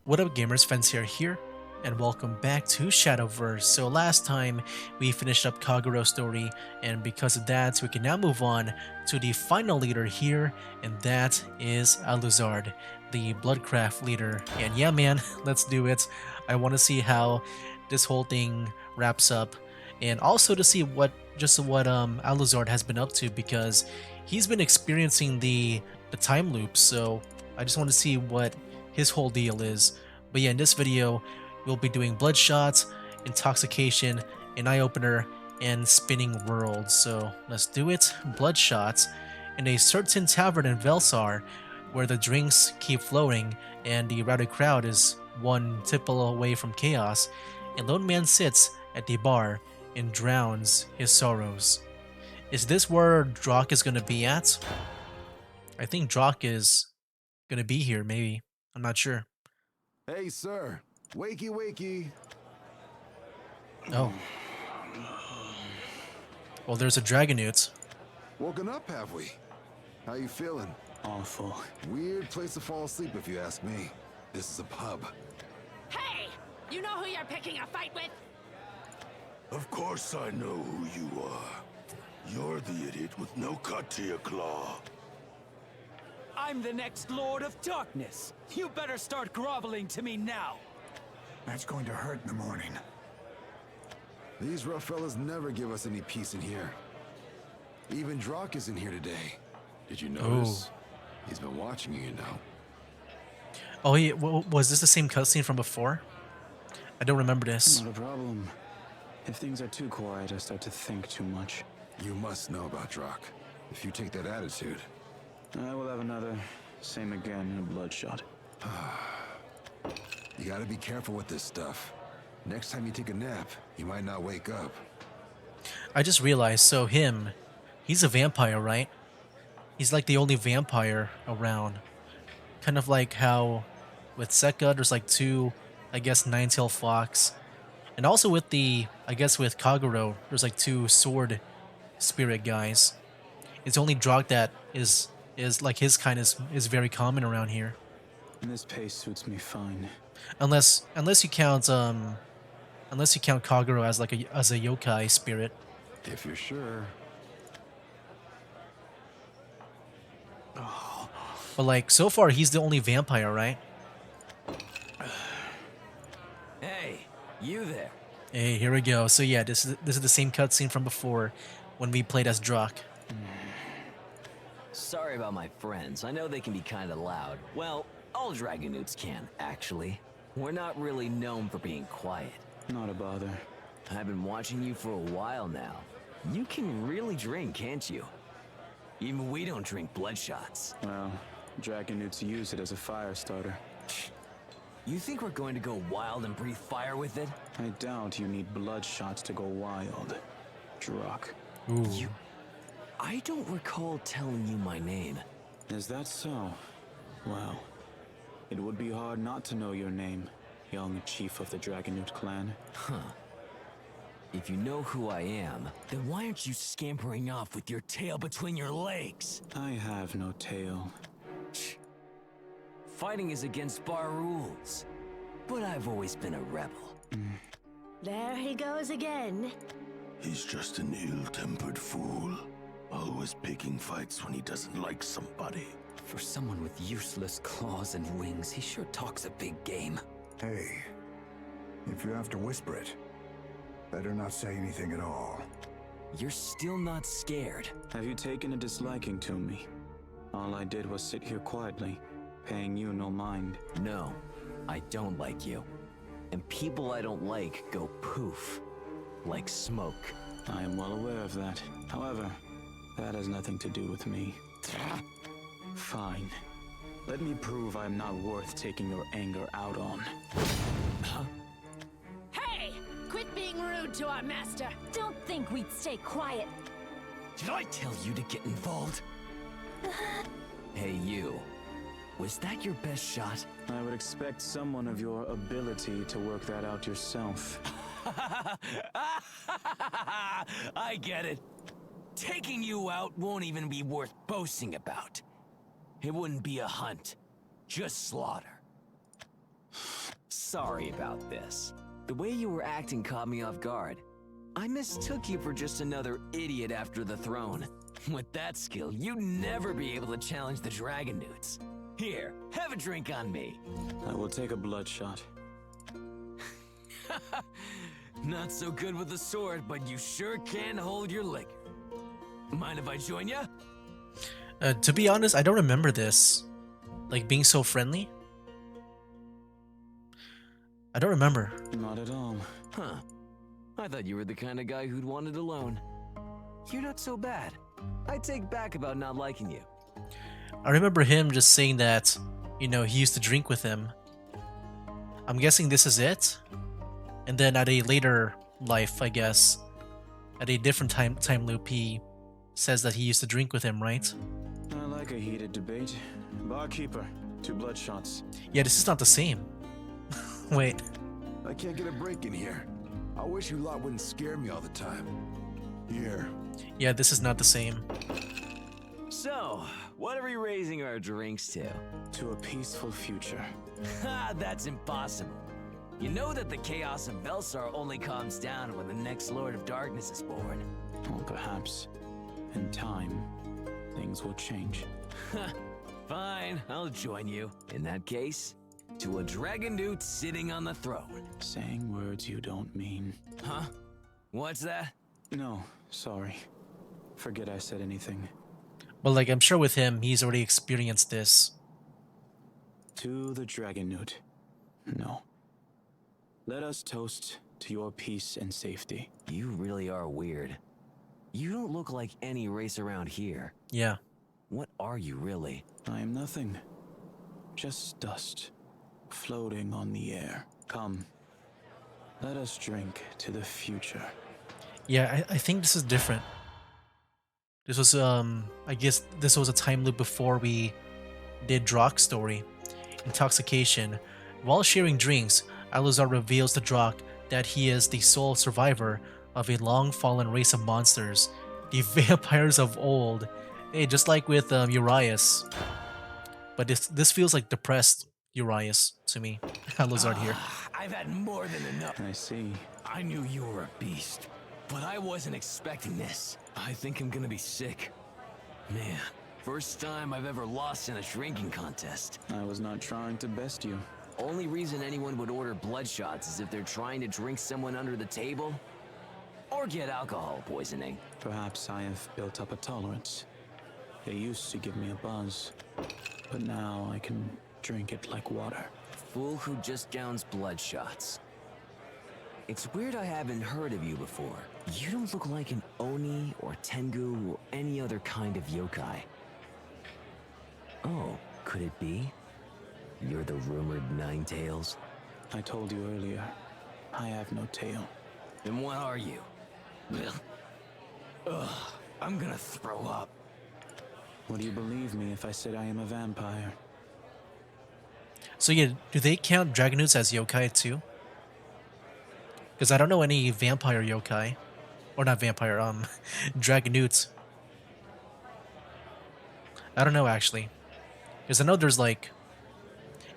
What up gamers, Fancier here, and welcome back to Shadowverse. So last time we finished up Kaguro's story, and because of that we can now move on to the final leader here, and that is Aluzard, the Bloodcraft leader. And yeah man, let's do it. I want to see how this whole thing wraps up, and also to see what Aluzard has been up to, because he's been experiencing the time loop, so I just want to see what his whole deal is. But yeah, in this video, we'll be doing Bloodshot, Intoxication, an Eye Opener, and Spinning Worlds. So let's do it. Bloodshot. In a certain tavern in Velsar, where the drinks keep flowing and the rowdy crowd is one tipple away from chaos, a lone man sits at the bar and drowns his sorrows. Is this where Drock is going to be at? I think Drock is going to be here, maybe. I'm not sure. Hey, sir. Wakey, wakey. Oh. Well, there's a Dragonute. Woken up, have we? How you feeling? Awful. Weird place to fall asleep if you ask me. This is a pub. Hey! You know who you're picking a fight with? Of course I know who you are. You're the idiot with no cut to your claw. I'm the next Lord of Darkness. You better start groveling to me now. That's going to hurt in the morning. These rough fellas never give us any peace in here. Even Drock is in here today. Did you notice? He's been watching you, you know. Oh, was this the same cutscene from before? I don't remember this. Not a problem. If things are too quiet, I start to think too much. You must know about Drock. If you take that attitude. I will have another, same again, in a Bloodshot. You gotta be careful with this stuff. Next time you take a nap, you might not wake up. I just realized, so he's a vampire, right? He's like the only vampire around. Kind of like how with Sekka, there's like two, I guess, nine-tailed fox. And also with with Kaguro, there's like two sword spirit guys. It's only Drock that is like his kind is very common around here. And this pace suits me fine. Unless you count Kaguro as like as a yokai spirit. If you're sure. But like so far he's the only vampire, right? Hey, you there. Hey, here we go. So yeah, this is the same cutscene from before when we played as Drock. Sorry about my friends. I know they can be kind of loud. Well, all Dragonutes can, actually. We're not really known for being quiet. Not a bother. I've been watching you for a while now. You can really drink, can't you? Even we don't drink Bloodshots. Well, Dragonutes use it as a fire starter. You think we're going to go wild and breathe fire with it? I doubt you need Bloodshots to go wild. Drock. Ooh. I don't recall telling you my name. Is that so? Well, it would be hard not to know your name, young chief of the Dragonute clan. Huh. If you know who I am, then why aren't you scampering off with your tail between your legs? I have no tail. Fighting is against bar rules. But I've always been a rebel. There he goes again. He's just an ill-tempered fool. Always picking fights when he doesn't like somebody. For someone with useless claws and wings, he sure talks a big game. Hey, if you have to whisper it, better not say anything at all. You're still not scared. Have you taken a disliking to me? All I did was sit here quietly, paying you no mind. No, I don't like you. And people I don't like go poof. Like smoke. I am well aware of that. However, that has nothing to do with me. Fine. Let me prove I am not worth taking your anger out on. Huh? Hey! Quit being rude to our master. Don't think we'd stay quiet. Did I tell you to get involved? Hey you. Was that your best shot? I would expect someone of your ability to work that out yourself. I get it. Taking you out won't even be worth boasting about. It wouldn't be a hunt, just slaughter. sorry about this. The way you were acting caught me off guard. I mistook you for just another idiot after the throne. With that skill, you'd never be able to challenge the Dragon Newts. Here, have a drink on me. I will take a bloodshot. Not so good with the sword, but you sure can hold your liquor. Mind if I join ya? To be honest, I don't remember this. Like, being so friendly? I don't remember. Not at all. Huh. I thought you were the kind of guy who'd want it alone. You're not so bad. I take back about not liking you. I remember him just saying that, you know, he used to drink with him. I'm guessing this is it? And then at a later life, I guess, at a different time loop, he says that he used to drink with him, right? I like a heated debate. Barkeeper, 2 bloodshots. Yeah, this is not the same. Wait. I can't get a break in here. I wish you lot wouldn't scare me all the time. Here. Yeah, this is not the same. So, what are we raising our drinks to? To a peaceful future. Ha, that's impossible. You know that the chaos of Velsar only calms down when the next Lord of Darkness is born. Or perhaps, in time, things will change. Fine, I'll join you. In that case, to a Dragon Newt sitting on the throne. Saying words you don't mean. Huh? What's that? No, sorry. Forget I said anything. Well, like, I'm sure with him, he's already experienced this. To the Dragon Newt. No. Let us toast to your peace and safety. You really are weird. You don't look like any race around here. Yeah. What are you really? I am nothing. Just dust, floating on the air. Come, let us drink to the future. Yeah, I think this is different. This was, I guess this was a time loop before we did Drock's story. Intoxication. While sharing drinks, Aluzard reveals to Drock that he is the sole survivor of a long-fallen race of monsters, the vampires of old. Hey, just like with Urias. But this feels like depressed Urias to me. Aluzard here. I've had more than enough. I see. I knew you were a beast, but I wasn't expecting this. I think I'm gonna be sick. Man, first time I've ever lost in a drinking contest. I was not trying to best you. Only reason anyone would order bloodshots is if they're trying to drink someone under the table or get alcohol poisoning. Perhaps I have built up a tolerance. They used to give me a buzz, but now I can drink it like water. Fool who just gowns bloodshots. It's weird I haven't heard of you before. You don't look like an Oni or Tengu or any other kind of yokai. Oh, could it be? You're the rumored Nine Tails? I told you earlier, I have no tail. Then what are you? Ugh, I'm gonna throw up. Would you believe me if I said I am a vampire? So yeah, do they count Dragonoots as yokai too? Because I don't know any vampire yokai. Or not vampire, Dragonoots. I don't know actually. Because I know there's like...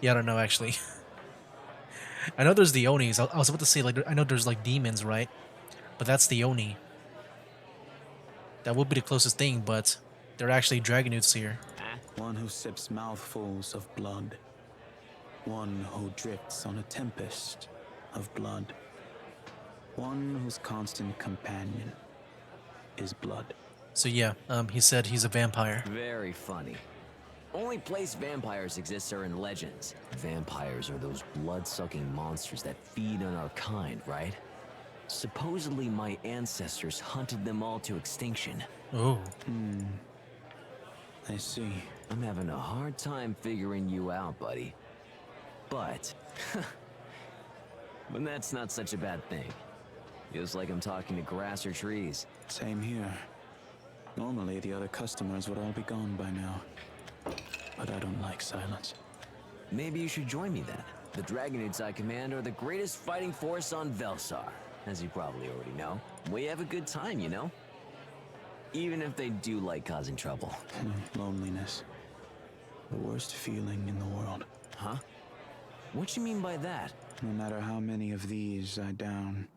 Yeah, I don't know actually. I know there's the Onis. I was about to say, like, I know there's like demons, right? But that's the Oni. That would be the closest thing, but they're actually Dragonoots here. One who sips mouthfuls of blood. One who drifts on a tempest of blood. One whose constant companion is blood. So yeah, he said he's a vampire. Very funny. Only place vampires exist are in legends. Vampires are those blood-sucking monsters that feed on our kind, right? Supposedly my ancestors hunted them all to extinction. Oh. I see. I'm having a hard time figuring you out, buddy. But that's not such a bad thing. Feels like I'm talking to grass or trees. Same here. Normally, the other customers would all be gone by now. But I don't like silence. Maybe you should join me then. The Dragonoots I command are the greatest fighting force on Velsar, as you probably already know. We have a good time, you know? Even if they do like causing trouble. Loneliness. The worst feeling in the world. Huh? What you mean by that? No matter how many of these I down,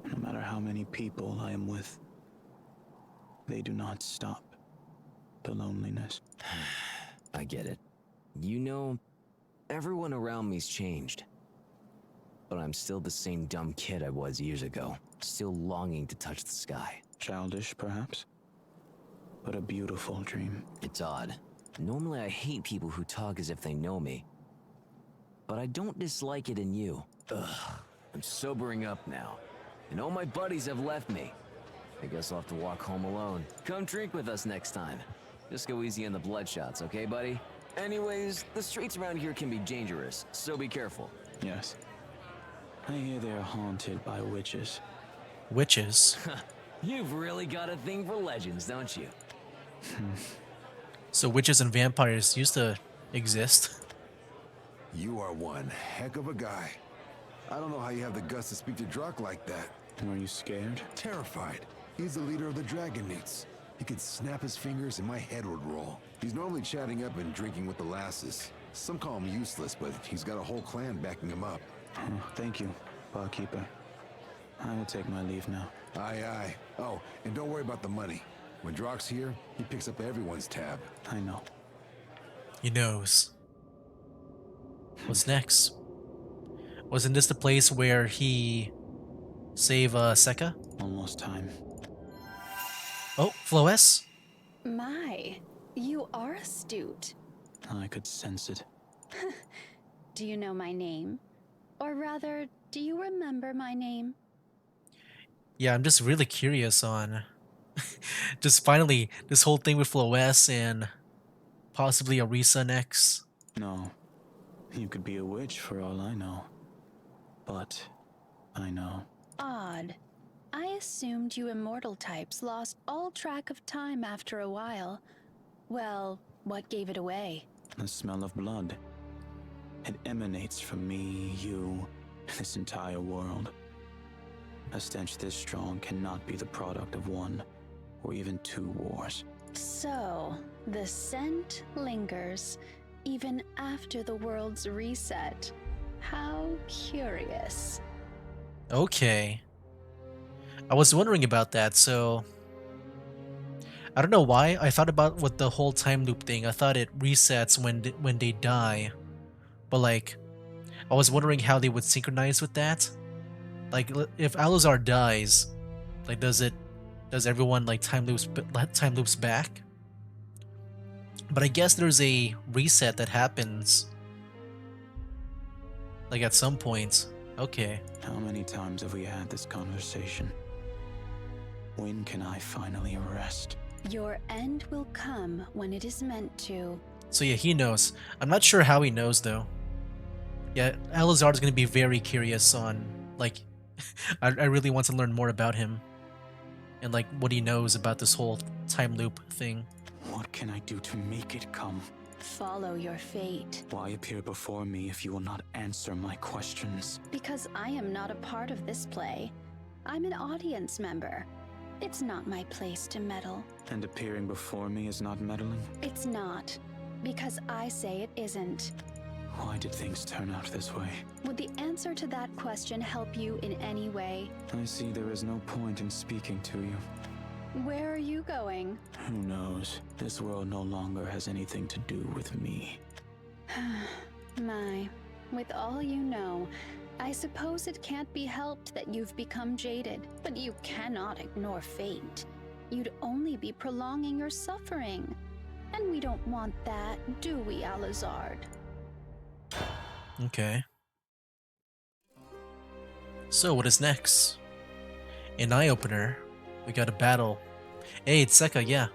no matter how many people I am with, they do not stop the loneliness. I get it. You know, everyone around me's changed. But I'm still the same dumb kid I was years ago, still longing to touch the sky. Childish, perhaps, but a beautiful dream. It's odd. Normally I hate people who talk as if they know me. But I don't dislike it in you. Ugh, I'm sobering up now. And all my buddies have left me. I guess I'll have to walk home alone. Come drink with us next time. Just go easy on the bloodshots, okay, buddy? Anyways, the streets around here can be dangerous, so be careful. Yes. I hear they're haunted by witches. Witches? You've really got a thing for legends, don't you? So witches and vampires used to exist. You are one heck of a guy. I don't know how you have the guts to speak to Drock like that. Were you scared? Terrified. He's the leader of the Dragonutes. He could snap his fingers and my head would roll. He's normally chatting up and drinking with the lasses. Some call him useless, but he's got a whole clan backing him up. Thank you, barkeeper. I will take my leave now. Aye, aye. Oh, and don't worry about the money. When Drock's here, he picks up everyone's tab. I know. He knows. What's next? Wasn't this the place where he saved Sekka? Almost time. Oh, Floes? My, you are astute. I could sense it. Do you know my name? Or rather, do you remember my name? Yeah, I'm just really curious on just finally this whole thing with Floes and possibly Arisa next. No. You could be a witch for all I know. But I know. Odd. I assumed you immortal types lost all track of time after a while. Well, what gave it away? The smell of blood. It emanates from me, you, this entire world. A stench this strong cannot be the product of one, or even two wars. So, the scent lingers, even after the world's reset. How curious. Okay. I was wondering about that, so I don't know why. I thought about what the whole time loop thing. I thought it resets when they die. But like, I was wondering how they would synchronize with that. Like, if Aluzard dies, like, does everyone like time loops back? But I guess there's a reset that happens, like at some point. Okay. How many times have we had this conversation? When can I finally rest? Your end will come when it is meant to. So yeah, he knows. I'm not sure how he knows though. Yeah, Aluzard's gonna be very curious on, like, I really want to learn more about him. And like, what he knows about this whole time loop thing. What can I do to make it come? Follow your fate. Why appear before me if you will not answer my questions? Because I am not a part of this play. I'm an audience member. It's not my place to meddle. And appearing before me is not meddling? It's not. Because I say it isn't. Why did things turn out this way? Would the answer to that question help you in any way? I see there is no point in speaking to you. Where are you going? Who knows? This world no longer has anything to do with me. My, with all you know, I suppose it can't be helped that you've become jaded, but you cannot ignore fate. You'd only be prolonging your suffering. And we don't want that, do we, Aluzard? Okay. So what is next? An eye-opener. We got a battle. Hey, it's Sekka, yeah.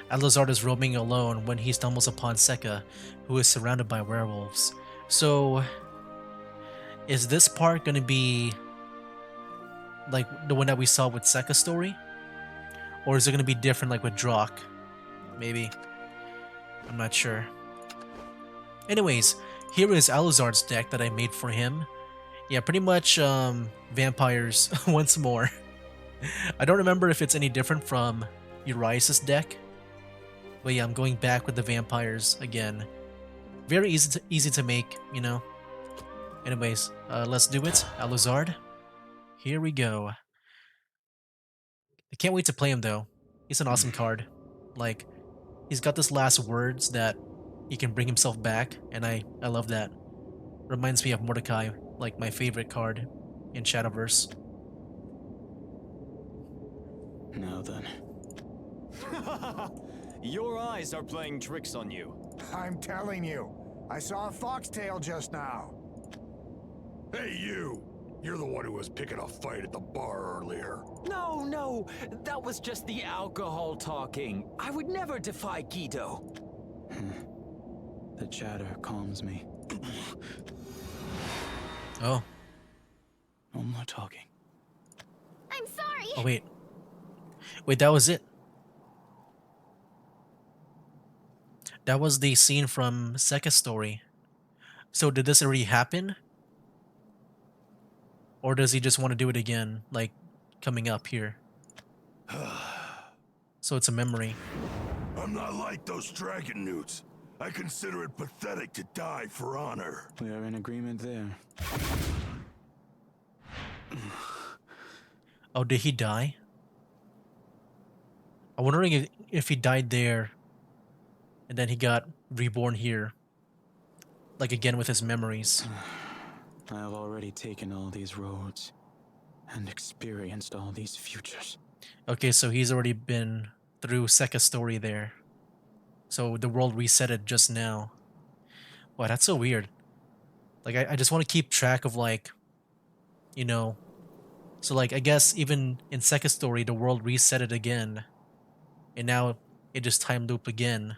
Aluzard is roaming alone when he stumbles upon Sekka, who is surrounded by werewolves. So, is this part gonna be like the one that we saw with Sekka's story? Or is it gonna be different like with Drock? Maybe. I'm not sure. Anyways, here is Aluzard's deck that I made for him. Yeah, pretty much vampires once more. I don't remember if it's any different from Urias's deck. But yeah, I'm going back with the vampires again. Very easy to make, you know. Anyways, let's do it. Aluzard. Here we go. I can't wait to play him though. He's an awesome card. Like, he's got this last words that he can bring himself back, and I love that. Reminds me of Mordecai, like my favorite card in Shadowverse. Now then. Your eyes are playing tricks on you. I'm telling you, I saw a foxtail just now. Hey, you! You're the one who was picking a fight at the bar earlier. No, that was just the alcohol talking. I would never defy Guido. The chatter calms me. Oh. No more talking. I'm sorry. Oh, wait. Wait, that was it. That was the scene from Sekka's story. So did this already happen? Or does he just want to do it again, like coming up here? So it's a memory. I'm not like those dragon newts. I consider it pathetic to die for honor. We are in agreement there. Oh, did he die? I'm wondering if he died there and then he got reborn here. Like again with his memories. I have already taken all these roads and experienced all these futures. Okay, so he's already been through Sekka's story there. So the world resetted just now. Wow, that's so weird. Like, I just want to keep track of, like, you know... So, like, I guess even in Sekka's story, the world resetted again. And now it just time loop again.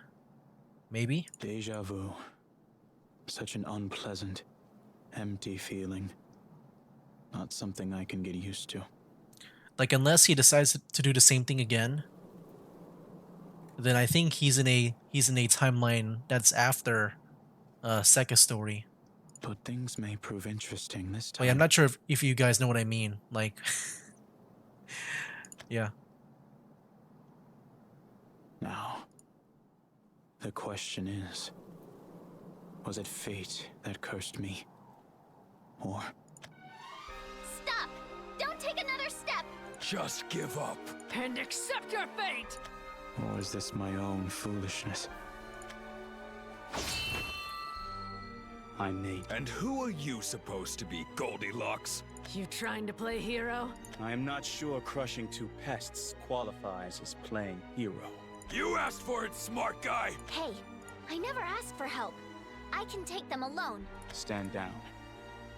Maybe? Deja vu. Such an unpleasant, empty feeling. Not something I can get used to. Like, unless he decides to do the same thing again, then I think he's in a timeline that's after Sekka's story. But things may prove interesting this time. Wait, I'm not sure if you guys know what I mean. Like, yeah. Now, the question is, was it fate that cursed me? Or... Stop! Don't take another step! Just give up. And accept your fate! Or is this my own foolishness? I'm Nate. And who are you supposed to be, Goldilocks? You trying to play hero? I am not sure crushing two pests qualifies as playing hero. You asked for it, smart guy. Hey, I never asked for help. I can take them alone. Stand down.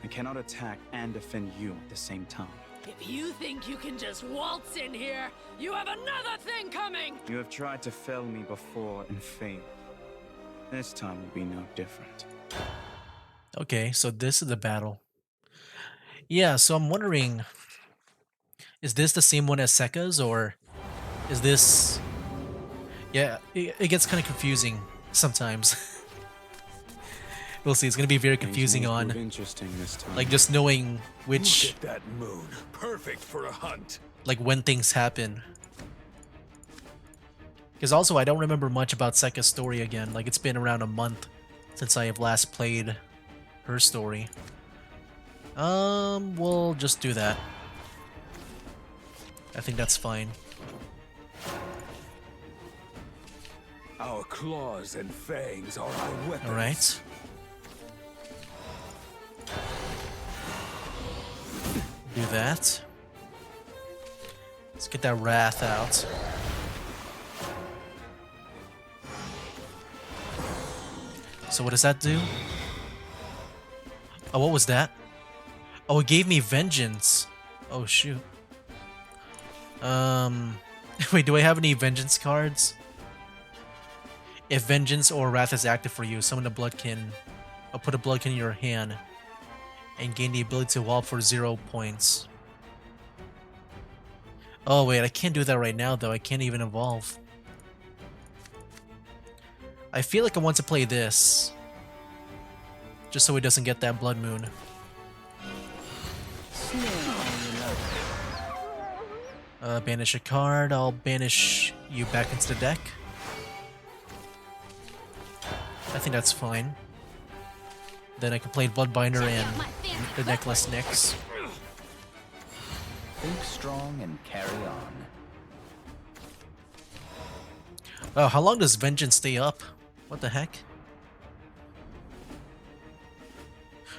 I cannot attack and defend you at the same time. If you think you can just waltz in here, you have another thing coming! You have tried to fell me before and failed. This time will be no different. Okay, so this is the battle. Yeah, so I'm wondering, is this the same one as Sekka's, or is this... Yeah, it gets kind of confusing sometimes. We'll see, it's going to be very confusing Things may on, prove interesting this time. like, just knowing which, Look at that moon. Perfect for a hunt. like, when things happen. Because also, I don't remember much about Sekka's story again. Like, it's been around a month since I have last played her story. We'll just do that. I think that's fine. Our claws and fangs are our weapons. Alright. Do that. Let's get that wrath out. So what does that do? Oh, what was that? Oh, it gave me vengeance. Oh, shoot. Wait, do I have any vengeance cards? If vengeance or wrath is active for you, summon a bloodkin. Or put a bloodkin in your hand. And gain the ability to wall for 0 points. Oh, wait, I can't do that right now, though. I can't even evolve. I feel like I want to play this. Just so it doesn't get that blood moon. Banish a card. I'll banish you back into the deck. I think that's fine. Then I can play Bloodbinder Check and out my the necklace next. Think strong and carry on. Oh, how long does vengeance stay up? What the heck?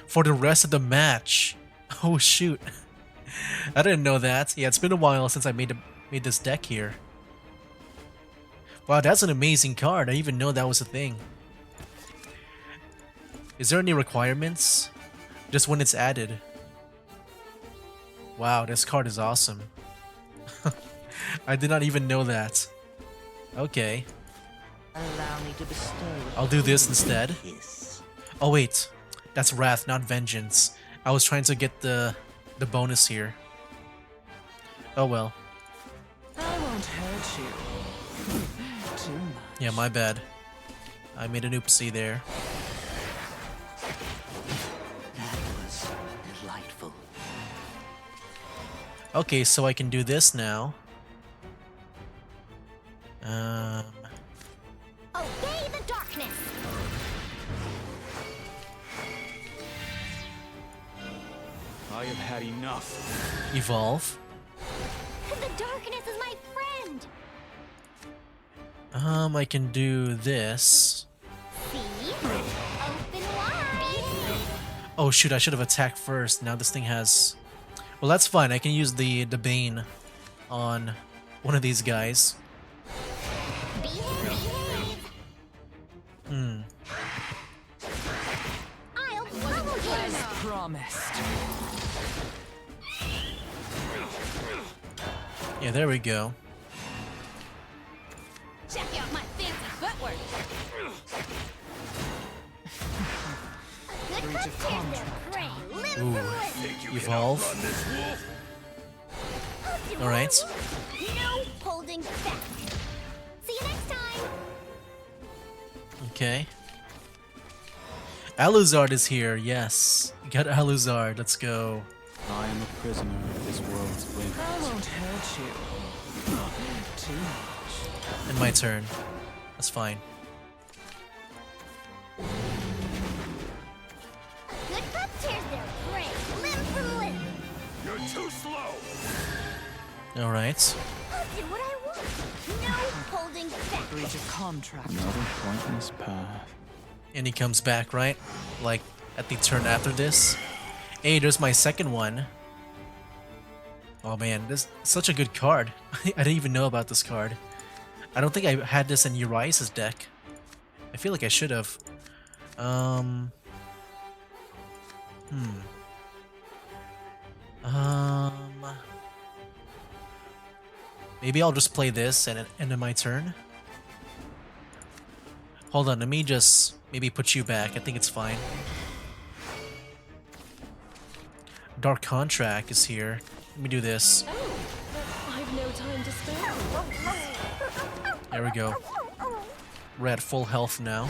For the rest of the match. Oh shoot. I didn't know that. Yeah, it's been a while since I made this deck here. Wow, that's an amazing card. I didn't even know that was a thing. Is there any requirements? Just when it's added. Wow, this card is awesome. I did not even know that. Okay. Allow me to bestow I'll do this instead. Oh wait, that's Wrath, not Vengeance. I was trying to get the bonus here. Oh well. I won't hurt you. Too much. Yeah, my bad. I made an oopsie there. That was delightful. Okay, so I can do this now. Obey the darkness. I have had enough. Evolve. The darkness is my friend. I can do this. See? Open wide. Oh shoot, I should have attacked first. Now this thing has... Well, that's fine. I can use the Bane on one of these guys. Behave. I'll pummel you. As promised. Yeah, there we go. Check out my fancy footwork. A good Breach of cook tears their contract. prey limb Ooh. from limb. Evolve. Alright. No holding back. See you next time. Okay. Aluzard is here, yes. Got Aluzard, let's go. I am a prisoner of this world's whim. I won't hurt you. Too much. And my turn. That's fine. A good cook tears their prey limb from limb. You're too slow. Alright. I'll do what I want. No holding back. Breach of contract. Another pointless path. And he comes back, right? Like, at the turn after this. Hey, there's my second one. Oh man, this is such a good card. I didn't even know about this card. I don't think I had this in Urias's deck. I feel like I should have. Maybe I'll just play this and end of my turn. Hold on, let me just maybe put you back. I think it's fine. Dark Contract is here. Let me do this. I've no time to spare. There we go. We're at full health now.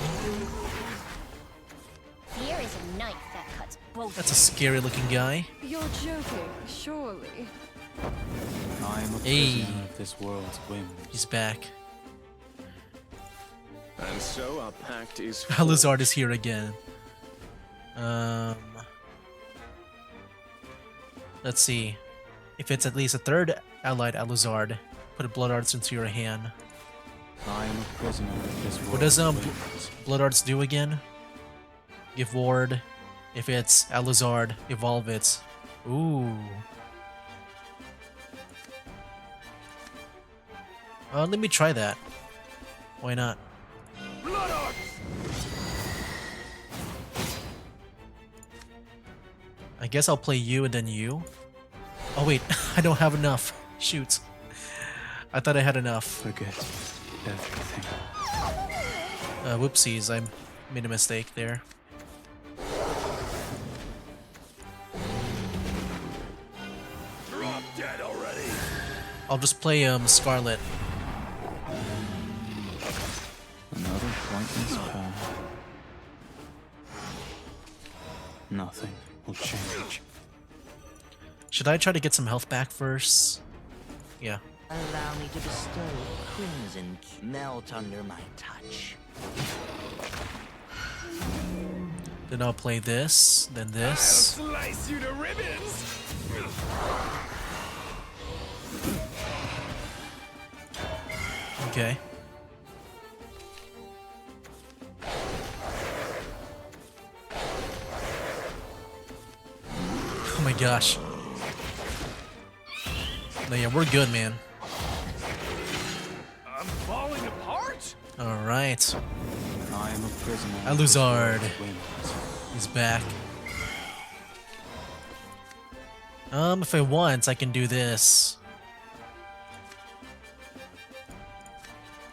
Fear is a knife that cuts both. That's a scary looking guy. You're joking, surely. I am a Hey. prisoner of this world's whims. He's back. And so our pact is Aluzard is here again. Let's see. If it's at least a third allied Aluzard, put a Blood Arts into your hand. I am a prisoner of this world's What does whims. Blood Arts do again? Give ward. If it's Aluzard, evolve it. Ooh. Let me try that. Why not? Blood Arts! I guess I'll play you and then you. Oh wait, I don't have enough. Shoot. I thought I had enough. Forget everything. Whoopsies, I made a mistake there. Drop dead already. I'll just play Scarlet. Another pointless path. Nothing will change. Should I try to get some health back first? Yeah. Allow me to bestow crimson melt under my touch. Then I'll play this, then this. I'll slice you to ribbons. Okay. Oh my gosh. No, yeah, we're good, man. I'm falling apart. All right. I am a prisoner. Aluzard. He's back. If I want, I can do this.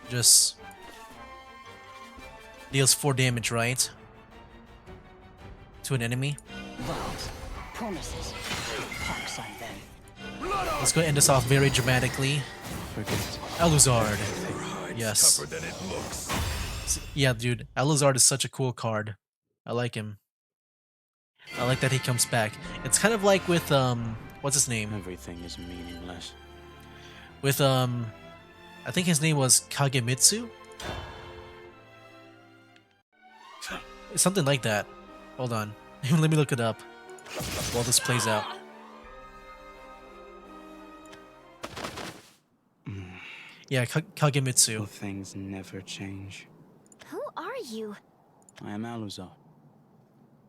Just deals 4 damage, right? To an enemy. Vows, promises, pox on them. Let's go end this off very dramatically. Aluzard. Yes. Tougher than it looks. Yeah, dude. Aluzard is such a cool card. I like him. I like that he comes back. It's kind of like with what's his name? Everything is meaningless. With I think his name was Kagemitsu? Something like that. Hold on. Let me look it up while this plays out. Yeah, Kagemitsu. Will things never change? Who are you? I am Aluzard.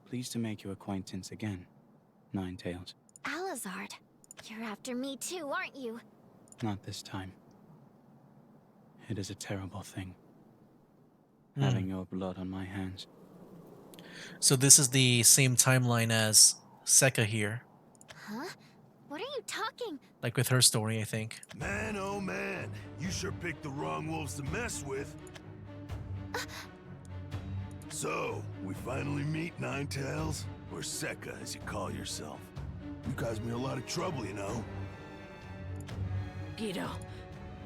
Pleased to make your acquaintance again, Ninetails. Aluzard. You're after me too, aren't you? Not this time. It is a terrible thing. Having your blood on my hands. So this is the same timeline as Sekka here. Huh? What are you talking? Like with her story, I think. Man, oh man, you sure picked the wrong wolves to mess with. So, we finally meet, Ninetails? Or Sekka, as you call yourself. You caused me a lot of trouble, you know? Guido,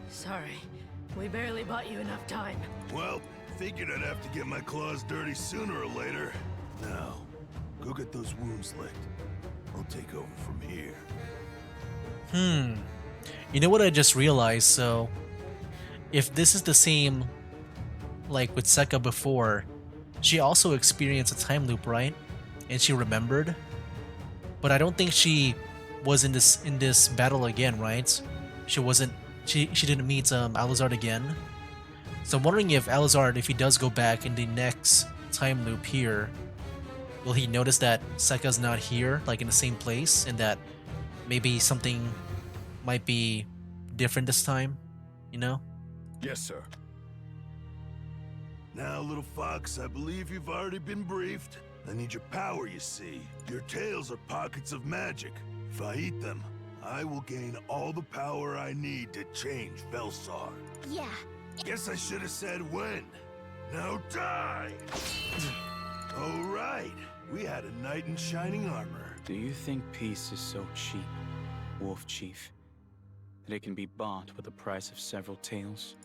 sorry. We barely bought you enough time. Well, figured I'd have to get my claws dirty sooner or later. Now, go get those wounds licked. I'll take over from here. You know what I just realized? So, if this is the same, like with Sekka before, she also experienced a time loop, right? And she remembered, but I don't think she was in this battle again, right? She wasn't. She didn't meet Aluzard again. So I'm wondering if Aluzard, if he does go back in the next time loop here, will he notice that Sekka's not here, like in the same place, and that maybe something might be different this time, you know? Yes, sir. Now, little fox, I believe you've already been briefed. I need your power, you see. Your tails are pockets of magic. If I eat them, I will gain all the power I need to change Velsar. Yeah. Guess I should have said when. Now die! Oh, right. We had a knight in shining armor. Do you think peace is so cheap, Wolf Chief, that it can be bought with the price of several tails?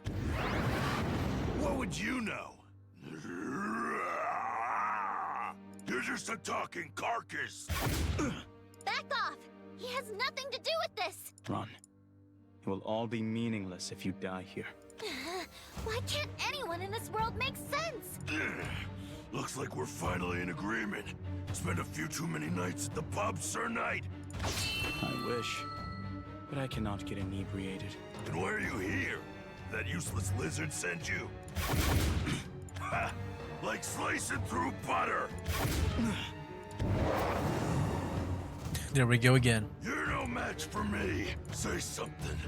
What would you know? You're just a talking carcass. Back off! He has nothing to do with this! Run. It will all be meaningless if you die here. Why can't anyone in this world make sense? Looks like we're finally in agreement. Spent a few too many nights at the pub, Sir Knight. I wish, but I cannot get inebriated. And why are you here? That useless lizard sent you? Ha! Like slicing through butter! There we go again. You're no match for me. Say something.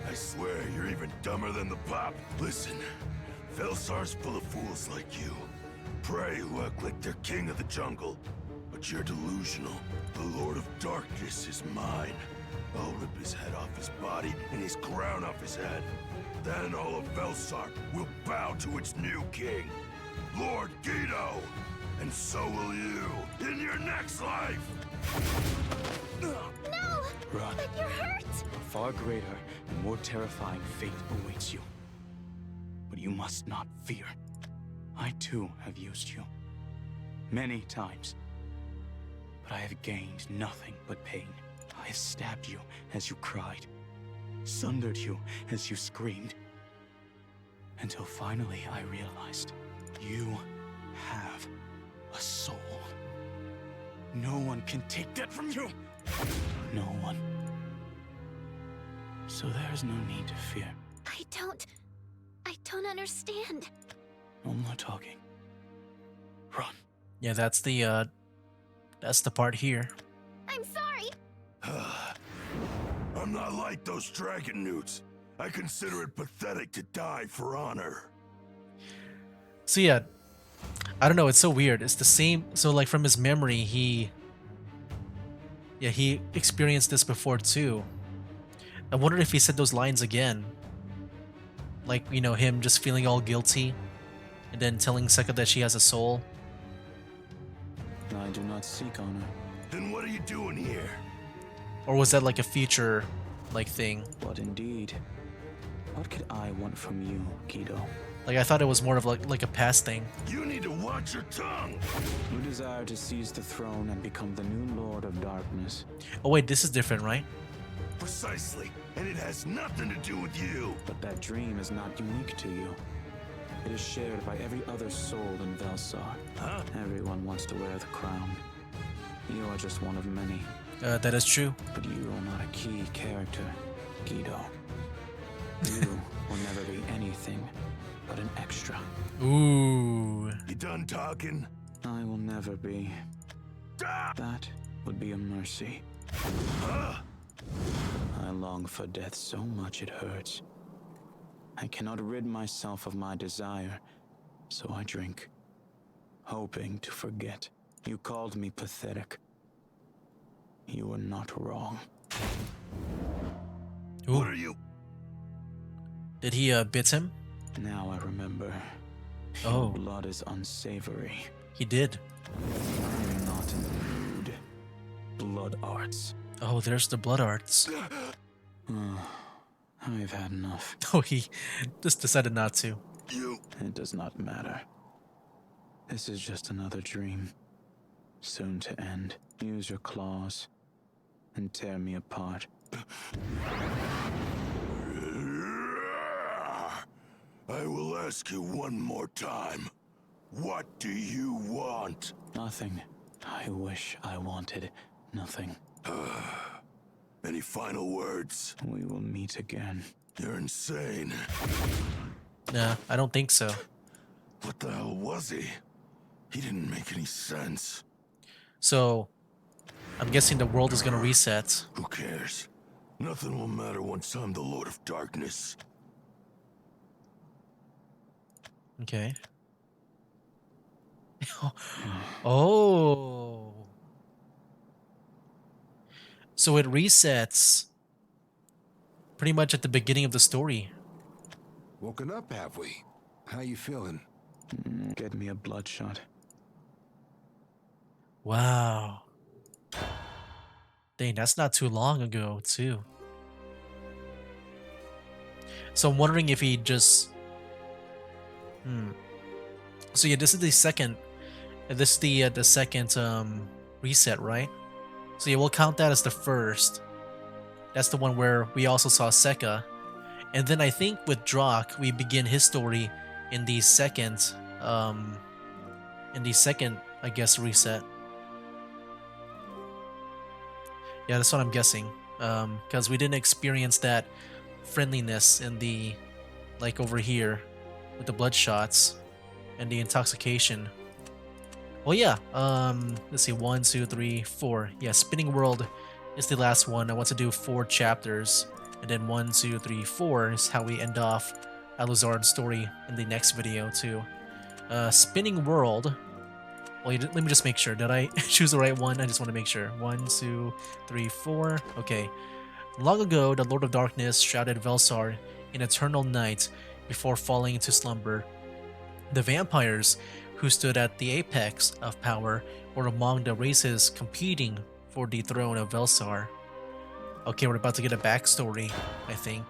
I swear you're even dumber than the pop. Listen, Velsar's full of fools like you. Prey who act like they're king of the jungle. But you're delusional. The Lord of Darkness is mine. I'll rip his head off his body and his crown off his head. Then all of Velsar will bow to its new king, Lord Guido. And so will you in your next life. No! Run. But you're hurt! A far greater and more terrifying fate awaits you. But you must not fear. I too have used you. Many times. But I have gained nothing but pain. I have stabbed you as you cried. Sundered you as you screamed. Until finally I realized you have a soul. No one can take that from you! No one. So there's no need to fear. I don't understand. No more talking. Run. Yeah, that's the part here. I'm sorry. I'm not like those dragon newts. I consider it pathetic to die for honor. So yeah, I don't know, it's so weird. It's the same, so like from his memory, he experienced this before too. I wondered if he said those lines again. Like, you know, him just feeling all guilty and then telling Sekka that she has a soul. I do not seek honor. Then what are you doing here? Or was that like a future like thing? What indeed? What could I want from you, Guido? Like I thought it was more of like a past thing. You need to watch your tongue. You desire to seize the throne and become the new Lord of Darkness. Oh wait, this is different, right? Precisely, and it has nothing to do with you. But that dream is not unique to you. It is shared by every other soul in Velsar. Huh? Everyone wants to wear the crown. You are just one of many. That is true. But you are not a key character, Guido. You will never be anything but an extra. Ooh. You done talking? I will never be. That would be a mercy. I long for death so much it hurts. I cannot rid myself of my desire, so I drink, hoping to forget. You called me pathetic. You were not wrong. Ooh. What are you? Did he bit him? Now I remember. Oh. Your blood is unsavory. He did. I am not in the mood. Blood arts. Oh, there's the blood arts. I've had enough. Oh, he just decided not to. You. It does not matter. This is just another dream. Soon to end. Use your claws and tear me apart. I will ask you one more time. What do you want? Nothing. I wish I wanted nothing. Any final words? We will meet again. You're insane. Nah, I don't think so. What the hell was he? He didn't make any sense. So, I'm guessing the world is gonna reset. Who cares? Nothing will matter once I'm the Lord of Darkness. Okay. Oh. So it resets pretty much at the beginning of the story. Woken up, have we? How you feeling? Get me a bloodshot. Wow. Dang, that's not too long ago, too. So I'm wondering if he just... So yeah, this is the second... This is the second reset, right? So yeah, we'll count that as the first. That's the one where we also saw Sekka. And then I think with Drak, we begin his story in the second, I guess, reset. Yeah, that's what I'm guessing. Because we didn't experience that friendliness in the, like over here, with the bloodshots and the intoxication. Well, yeah, let's see, 1, 2, 3, 4. Yeah, Spinning World is the last one. I want to do 4 chapters, and then 1, 2, 3, 4 is how we end off Aluzard's story in the next video, too. Spinning World. Well, let me just make sure. Did I choose the right one? I just want to make sure. 1, 2, 3, 4. Okay. Long ago, the Lord of Darkness shrouded Velsar in eternal night before falling into slumber. The vampires, who stood at the apex of power, were among the races competing for the throne of Velsar. Okay, we're about to get a backstory, I think,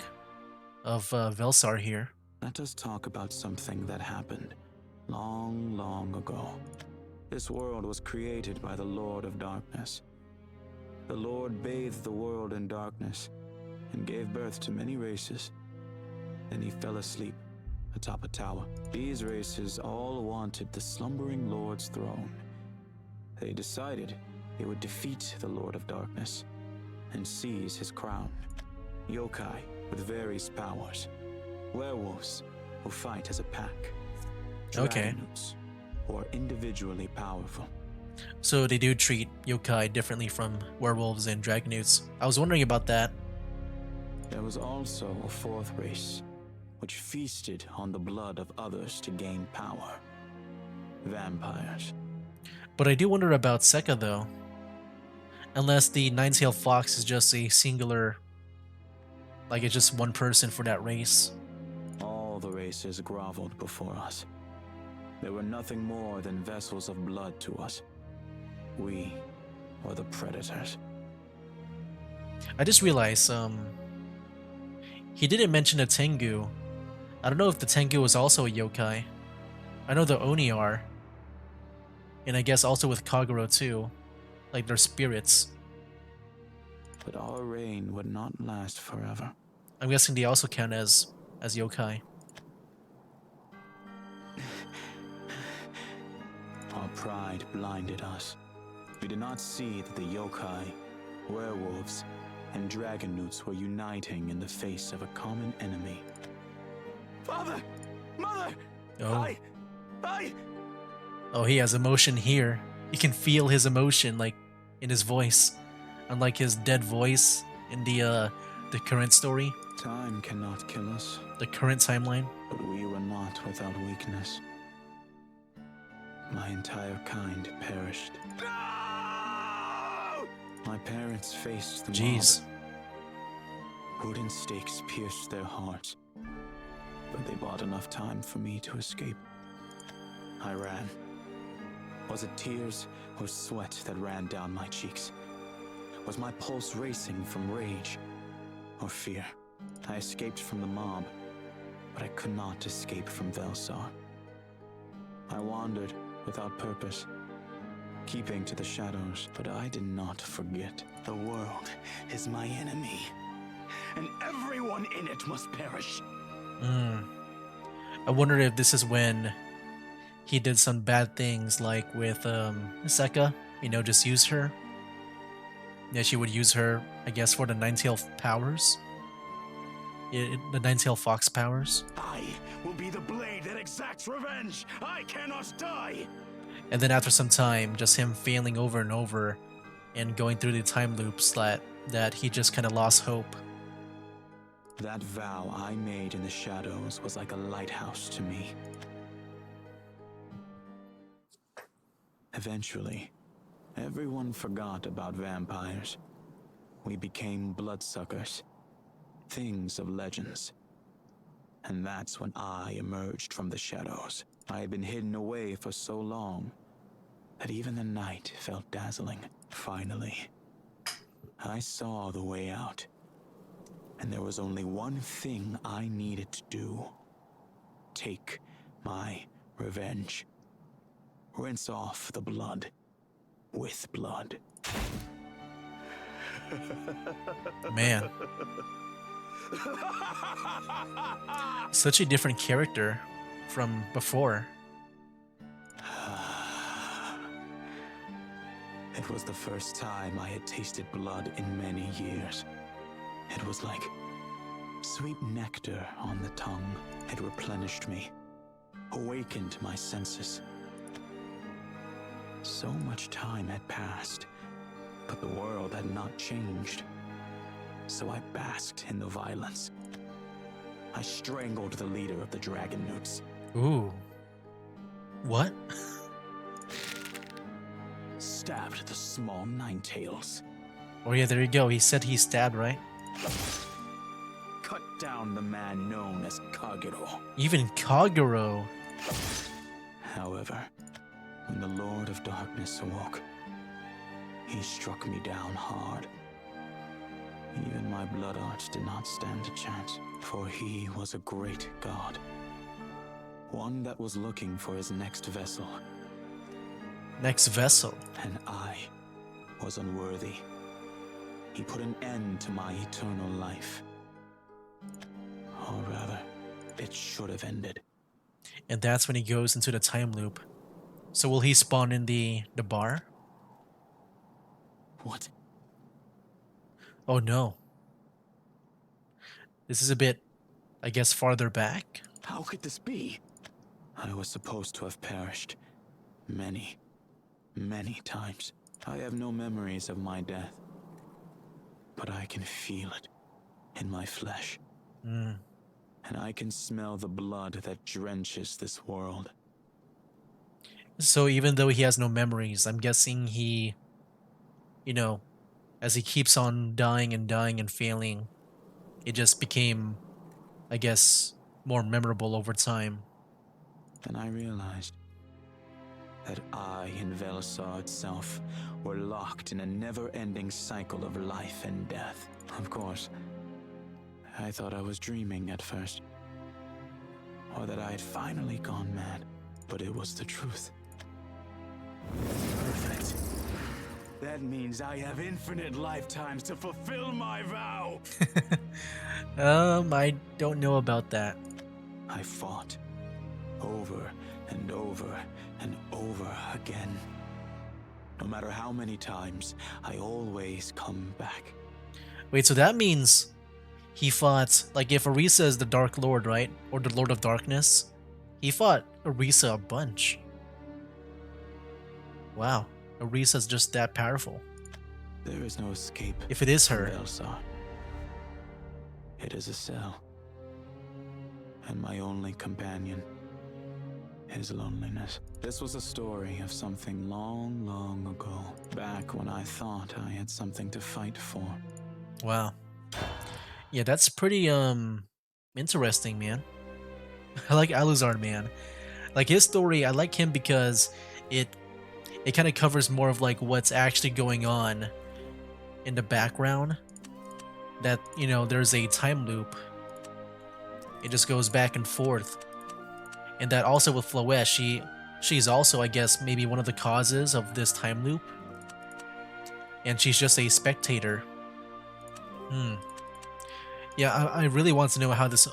of Velsar here. Let us talk about something that happened long, long ago. This world was created by the Lord of Darkness. The Lord bathed the world in darkness and gave birth to many races. Then he fell asleep atop a tower. These races all wanted the slumbering Lord's throne. They decided They would defeat the Lord of Darkness and seize his crown. Yokai with various powers. Werewolves who fight as a pack. Okay. Dragonutes who are individually powerful. So they do treat yokai differently from werewolves and dragonutes. I was wondering about that. There was also a fourth race, which feasted on the blood of others to gain power. Vampires. But I do wonder about Sekka though. Unless the nine-tailed fox is just a singular, like it's just one person for that race. All the races groveled before us. They were nothing more than vessels of blood to us. We were the predators. I just realized, he didn't mention a Tengu. I don't know if the Tengu is also a yokai. I know the Oni are. And I guess also with Kagero too. Like they're spirits. But our reign would not last forever. I'm guessing they also count as yokai. Our pride blinded us. We did not see that the yokai, werewolves, and dragonutes were uniting in the face of a common enemy. Father! Mother! Oh. I... Oh, he has emotion here. You can feel his emotion, like, in his voice. Unlike his dead voice in the current story. Time cannot kill us. The current timeline. But we were not without weakness. My entire kind perished. No! My parents faced the Jeez. mob. Wooden stakes pierced their hearts. But they bought enough time for me to escape. I ran. Was it tears or sweat that ran down my cheeks? Was my pulse racing from rage or fear? I escaped from the mob, but I could not escape from Velsar. I wandered without purpose, keeping to the shadows, but I did not forget. The world is my enemy, and everyone in it must perish. I wonder if this is when he did some bad things, like with Sekka, you know, just use her. Yeah, she would use her, I guess, for the nine-tailed powers. The nine-tailed fox powers. I will be the blade that exacts revenge. I cannot die. And then after some time, just him failing over and over and going through the time loops that he just kind of lost hope. That vow I made in the shadows was like a lighthouse to me. Eventually, everyone forgot about vampires. We became bloodsuckers, things of legends. And that's when I emerged from the shadows. I had been hidden away for so long that even the night felt dazzling. Finally, I saw the way out. And there was only one thing I needed to do. Take my revenge. Rinse off the blood with blood. Man. Such a different character from before. It was the first time I had tasted blood in many years. It was like sweet nectar on the tongue. It replenished me, awakened my senses. So much time had passed, but the world had not changed. So I basked in the violence. I strangled the leader of the Dragonutes. Ooh. What? Stabbed the small Ninetails. Oh yeah, there you go. He said he stabbed, right? Cut down the man known as Kagero. Even Kagero. However, when the Lord of Darkness awoke, he struck me down hard. Even my blood arts did not stand a chance, for he was a great god. One that was looking for his next vessel. Next vessel? And I was unworthy. He put an end to my eternal life. Or rather, it should have ended. And that's when he goes into the time loop. So will he spawn in the bar? What? Oh no. This is a bit, I guess, farther back. How could this be? I was supposed to have perished. Many, many times. I have no memories of my death. But I can feel it in my flesh. Mm. And I can smell the blood that drenches this world. So even though he has no memories, I'm guessing he, you know, as he keeps on dying and dying and failing, it just became, I guess, more memorable over time. Then I realized that I and Velisar itself were locked in a never-ending cycle of life and death. Of course, I thought I was dreaming at first, or that I had finally gone mad, but it was the truth. Perfect. That means I have infinite lifetimes to fulfill my vow. I don't know about that. I fought over and over and over again. No matter how many times, I always come back. Wait, so that means he fought, like if Orisa is the Dark Lord, right? Or the Lord of Darkness, he fought Orisa a bunch. Wow, Orisa's just that powerful. There is no escape. If it is her. Velisar. It is a cell. And my only companion is loneliness. This was a story of something long, long ago. Back when I thought I had something to fight for. Wow. Yeah, that's pretty interesting, man. I like Aluzard, man. Like his story, I like him because it kind of covers more of like what's actually going on in the background. That, you know, there's a time loop. It just goes back and forth. And that also with Floesh, she's also, I guess, maybe one of the causes of this time loop. And she's just a spectator. Yeah, I really want to know how this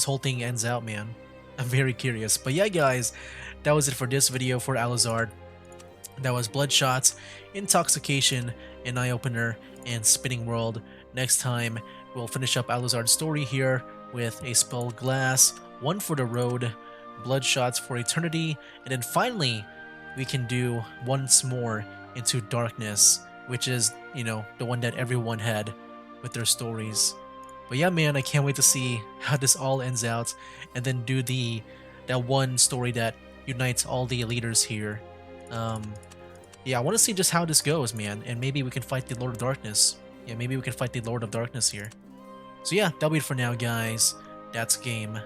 whole thing ends out, man. I'm very curious. But yeah, guys, that was it for this video for Aluzard. That was Bloodshot, Intoxication, an Eye-Opener, and Spinning World. Next time, we'll finish up Aluzard's story here with a Spell Glass, One for the Road, Bloodshots for Eternity, and then finally, we can do once more Into Darkness, which is, you know, the one that everyone had with their stories. But yeah, man, I can't wait to see how this all ends out, and then do that one story that unites all the leaders here. Yeah, I want to see just how this goes, man, and maybe we can fight the Lord of Darkness. Yeah, maybe we can fight the Lord of Darkness here. So yeah, that'll be it for now, guys. That's game.